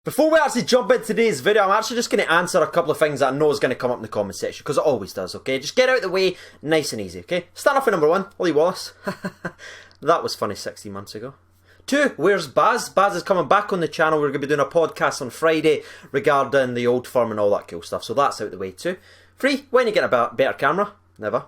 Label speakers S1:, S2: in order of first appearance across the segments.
S1: Before we actually jump into today's video, I'm actually just going to answer a couple of things that I know is going to come up in the comment section, because it always does, okay? Just get out of the way, nice and easy, okay? Start off with number 1, Ollie Wallace. That was funny 16 months ago. 2, where's Baz? Baz is coming back on the channel. We're going to be doing a podcast on Friday regarding the old firm and all that cool stuff, so that's out the way too. 3, when you get a better camera? Never.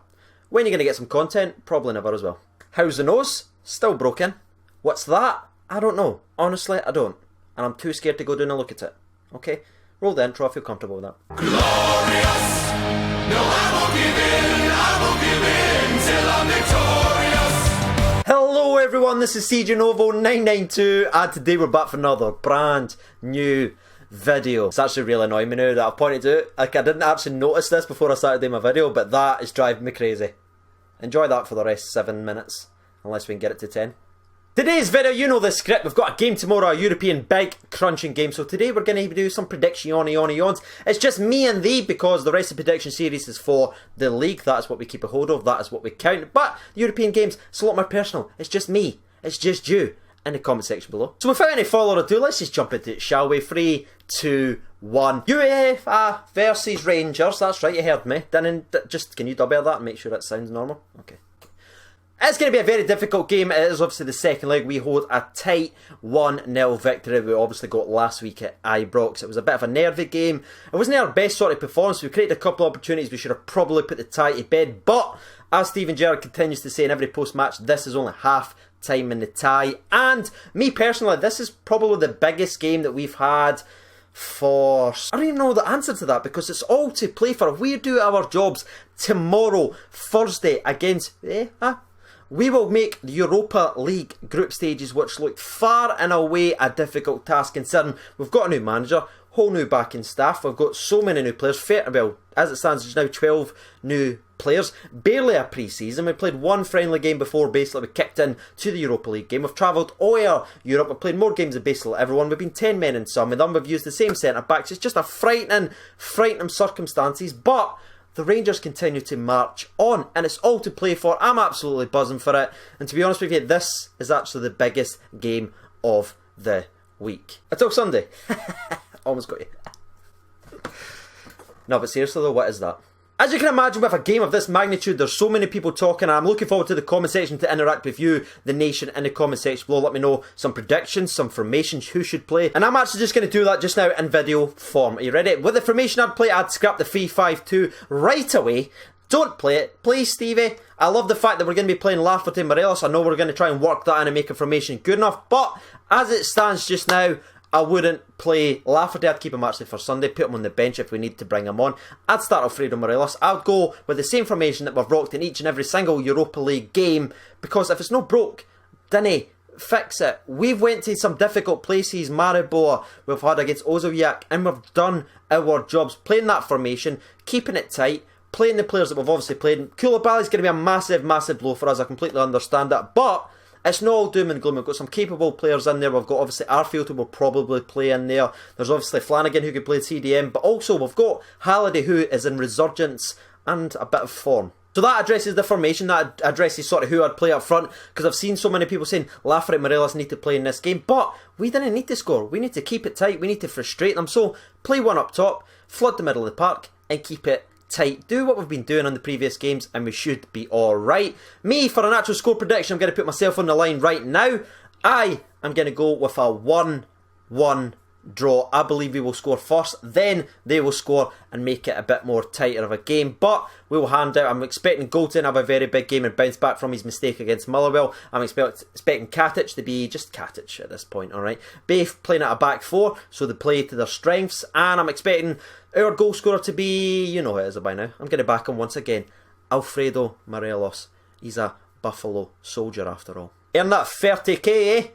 S1: When are you going to get some content? Probably never as well. How's the nose? Still broken. What's that? I don't know. Honestly, I don't. And I'm too scared to go down and look at it. Okay? Roll the intro, I feel comfortable with that.
S2: Glorious! No, I won't give in till I'm victorious!
S1: Hello everyone, this is CJ Novo 992 and today we're back for another brand new video. It's actually really annoying me now that I've pointed out. Like, I didn't actually notice this before I started doing my video, but that is driving me crazy. Enjoy that for the rest 7 minutes, unless we can get it to 10. Today's video, you know the script. We've got a game tomorrow, a European big crunching game. So today we're going to do some prediction yawns. It's just me and thee because the rest of the prediction series is for the league. That is what we keep a hold of. That is what we count. But the European games, it's a lot more personal. It's just me. It's just you in the comment section below. So without any further ado, let's just jump into it, shall we? 3, 2, 1. UEFA versus Rangers. That's right, you heard me. Just can you double that and make sure that sounds normal? Okay. It's going to be a very difficult game. It is obviously the second leg. We hold a tight 1-0 victory. We obviously got last week at Ibrox. It was a bit of a nervy game. It wasn't our best sort of performance. We created a couple of opportunities. We should have probably put the tie to bed. But as Steven Gerrard continues to say in every post-match, this is only half time in the tie. And me personally, this is probably the biggest game that we've had for... I don't even know the answer to that because it's all to play for. If we do our jobs tomorrow, Thursday, against... we will make the Europa League group stages, which look far and away a difficult task considering we've got a new manager, whole new backing staff, we've got so many new players, well, as it stands, there's now 12 new players, barely a pre-season. We played one friendly game before basically we kicked in to the Europa League game. We've travelled all over Europe, we've played more games than basically everyone, we've been 10 men in some, and then we've used the same centre-backs. It's just a frightening circumstances, but the Rangers continue to march on, and it's all to play for. I'm absolutely buzzing for it, and to be honest with you, this is actually the biggest game of the week. Until Sunday. Almost got you. No, but seriously though, what is that? As you can imagine, with a game of this magnitude, there's so many people talking, and I'm looking forward to the comment section to interact with you, the nation, in the comment section below. Let me know some predictions, some formations, who should play. And I'm actually just going to do that just now in video form. Are you ready? With the formation I'd play, I'd scrap the 3-5-2 right away. Don't play it, please, Stevie. I love the fact that we're going to be playing Lafferty and Morelos. I know we're going to try and work that in and make a formation good enough, but as it stands just now, I wouldn't play Lafferty. I'd keep him actually for Sunday, put him on the bench if we need to bring him on. I'd start Alfredo Morelos. I'd go with the same formation that we've rocked in each and every single Europa League game, because if it's not broke, dinna fix it. We've went to some difficult places, Maribor, we've had against Ozilyak, and we've done our jobs, playing that formation, keeping it tight, playing the players that we've obviously played. Koulibaly's going to be a massive blow for us, I completely understand that, but it's not all doom and gloom. We've got some capable players in there. We've got obviously Arfield who will probably play in there. There's obviously Flanagan who could play CDM. But also we've got Halliday who is in resurgence and a bit of form. So that addresses the formation. That addresses sort of who I'd play up front. Because I've seen so many people saying Lafferty and Morelos need to play in this game. But we didn't need to score. We need to keep it tight. We need to frustrate them. So play one up top, flood the middle of the park and keep it tight. Do what we've been doing on the previous games and we should be alright. Me, for an actual score prediction, I'm going to put myself on the line right now. I am going to go with a 1-1 draw. I believe we will score first, then they will score and make it a bit more tighter of a game, but we will hand out. I'm expecting Goldson to have a very big game and bounce back from his mistake against Motherwell. I'm expecting Katic to be just Katic at this point, alright. Bath playing at a back four, so they play to their strengths, and I'm expecting our goal scorer to be, you know who it is by now. I'm going to back him once again. Alfredo Morelos. He's a Buffalo soldier after all. Earn that 30k, eh?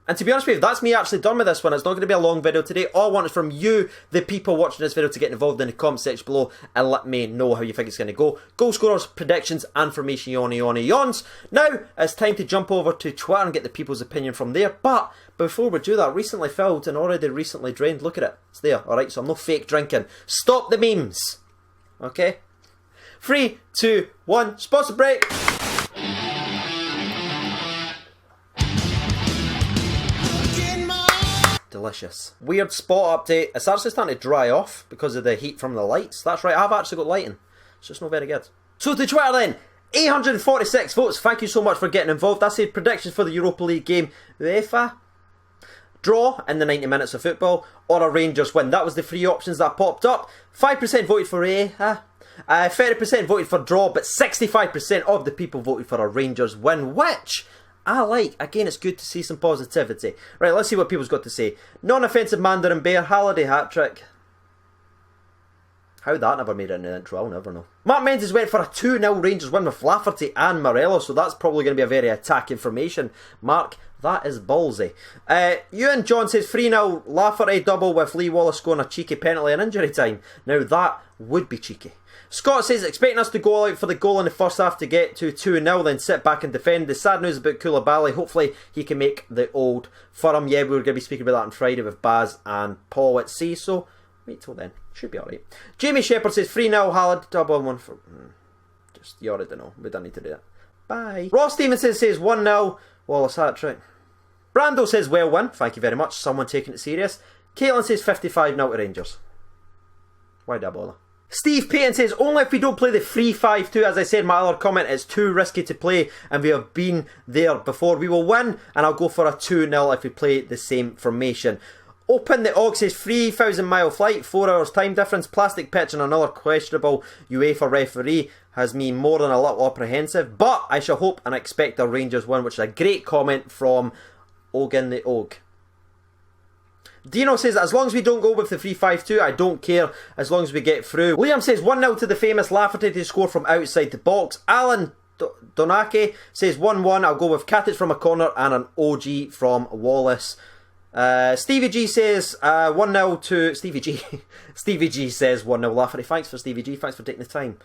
S1: And to be honest with you, that's me actually done with this one. It's not going to be a long video today. All I want is from you, the people watching this video, to get involved in the comment section below and let me know how you think it's going to go. Goal scorers, predictions, and formation yawns. Now, it's time to jump over to Twitter and get the people's opinion from there. But before we do that, recently filled and already recently drained. Look at it. It's there. Alright, so I'm not fake drinking. Stop the memes. Okay? 3, 2, 1. Sponsor break. delicious. Weird spot update. It's actually starting to dry off because of the heat from the lights. That's right, I've actually got lighting. It's just not very good. So to Twitter then. 846 votes. Thank you so much for getting involved. I said predictions for the Europa League game. UEFA draw in the 90 minutes of football or a Rangers win. That was the three options that popped up. 5% voted for A. 30% voted for draw, but 65% of the people voted for a Rangers win, which I like. Again, it's good to see some positivity. Right, let's see what people's got to say. Non-offensive Mandarin Bear, Halliday hat-trick. How that never made it in the intro, I'll never know. Mark Menzies went for a 2-0 Rangers win with Lafferty and Morelos, so that's probably going to be a very attacking formation. Mark, that is ballsy. Ewan John says 3-0 Lafferty double with Lee Wallace scoring a cheeky penalty in injury time. Now that would be cheeky. Scott says expecting us to go all out for the goal in the first half to get to 2-0, then sit back and defend. The sad news about Koulibaly, hopefully he can make the old firm. Yeah, we were going to be speaking about that on Friday with Baz and Paul at sea, so wait till then. Should be alright. Jamie Shepherd says 3-0 Haaland, double and one for... Just, you already know. We don't need to do that. Bye. Ross Stevenson says 1-0 Wallace hat-trick. Brando says well win. Thank you very much. Someone taking it serious. Caitlin says 55-0 to Rangers. Why did I bother? Steve Payton says only if we don't play the 3-5-2. As I said in my other comment, it's too risky to play and we have been there before. We will win and I'll go for a 2-0 if we play the same formation. Open the Og says 3,000 mile flight, 4 hours time difference, plastic pitch and another questionable UEFA referee has me more than a little apprehensive, but I shall hope and expect a Rangers win, which is a great comment from Ogan the Og. Dino says as long as we don't go with the 3-5-2, I don't care as long as we get through. Liam says 1-0 to the famous Lafferty to score from outside the box. Alan Donake says 1-1, I'll go with Katic from a corner and an OG from Wallace. Stevie G says 1-0 to Stevie G. Stevie G says 1-0 Lafferty. Thanks for Stevie G. Thanks for taking the time.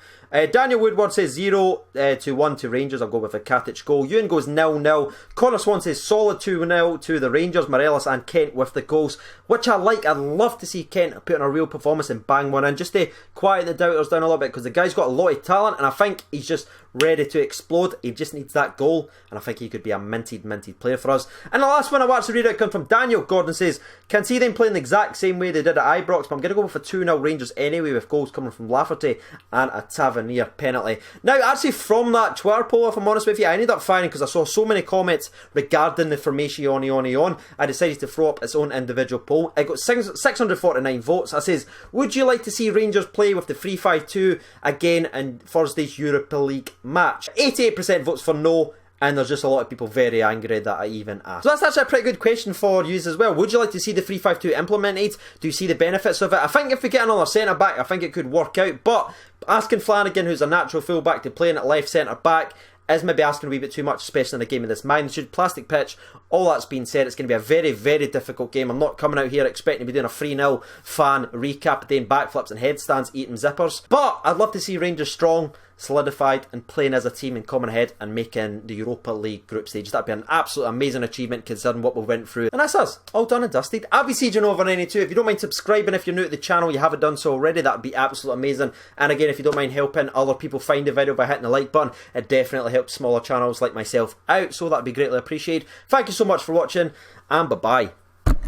S1: Daniel Woodward says 0-1 to Rangers. I'll go with a Katic goal. Ewan goes 0-0. Connor Swan says solid 2-0 to the Rangers. Morelos and Kent with the goals, which I like. I'd love to see Kent put in a real performance and bang one in, just to quiet the doubters down a little bit, because the guy's got a lot of talent and I think he's just ready to explode. He just needs that goal and I think he could be a minted player for us. And the last one I watched the readout come from Daniel Gordon says can see them playing the exact same way they did at Ibrox, but I'm going to go with a 2-0 Rangers anyway, with goals coming from Lafferty and a Tavernier penalty. Now actually from that Twitter poll, if I'm honest with you, I ended up firing, because I saw so many comments regarding the formation on, I decided to throw up its own individual poll. It got 649 votes. I says, would you like to see Rangers play with the 3-5-2 again in Thursday's Europa League match? 88% votes for no, and there's just a lot of people very angry that I even asked. So that's actually a pretty good question for you as well. Would you like to see the 3-5-2 implemented? Do you see the benefits of it? I think if we get another centre back, I think it could work out, but asking Flanagan, who's a natural full back, to play in at left centre back is maybe asking a wee bit too much, especially in a game of this magnitude. Plastic pitch, all that's been said, it's going to be a very difficult game. I'm not coming out here expecting to be doing a 3-0 fan recap, doing backflips and headstands, eating zippers, but I'd love to see Rangers strong, solidified and playing as a team and coming ahead and making the Europa League group stage. That'd be an absolute amazing achievement considering what we went through. And that's us, all done and dusted. I'll be CJNova92. If you don't mind subscribing, if you're new to the channel, you haven't done so already, that'd be absolutely amazing. And again, if you don't mind helping other people find the video by hitting the like button, it definitely helps smaller channels like myself out, so that'd be greatly appreciated. Thank you so much for watching, and bye bye.